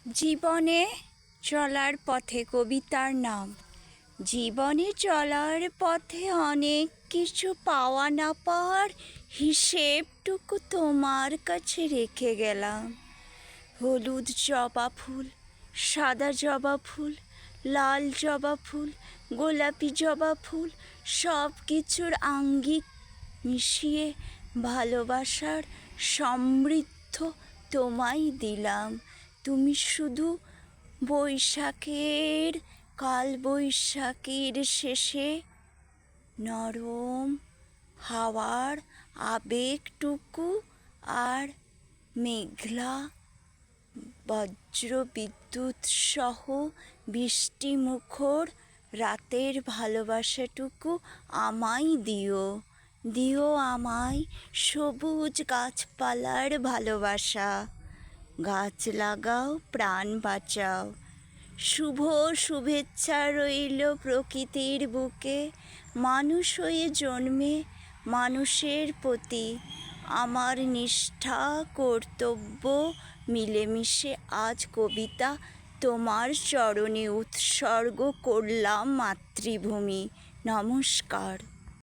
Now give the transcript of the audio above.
জীবনে চলার পথে কবিতার নাম। জীবনে চলার পথে অনেক কিছু পাওয়া না পাওয়ার হিসেবটুকু তোমার কাছে রেখে গেলাম। হলুদ জবা ফুল, সাদা জবা ফুল, লাল জবা ফুল, গোলাপি জবা ফুল, সব কিছুর আঙ্গিক মিশিয়ে ভালোবাসার সমৃদ্ধ তোমায় দিলাম। তুমি শুধু বৈশাখের কাল বৈশাখীর শেষে নরম হাওয়ার আবেগটুকু আর মেঘলা বজ্র বিদ্যুৎ সহ বৃষ্টি মুখর রাতের ভালোবাসাটুকু আমায় দিও। দিও আমায় সবুজ গাছপালার ভালোবাসা। গাছ লাগাও, প্রাণ বাঁচাও। শুভ শুভেচ্ছা রইল প্রকৃতির বুকে। মানুষ হয়ে জন্মে মানুষের প্রতি আমার নিষ্ঠা কর্তব্য মিলেমিশে আজ কবিতা তোমার চরণে উৎসর্গ করলাম মাতৃভূমি। নমস্কার।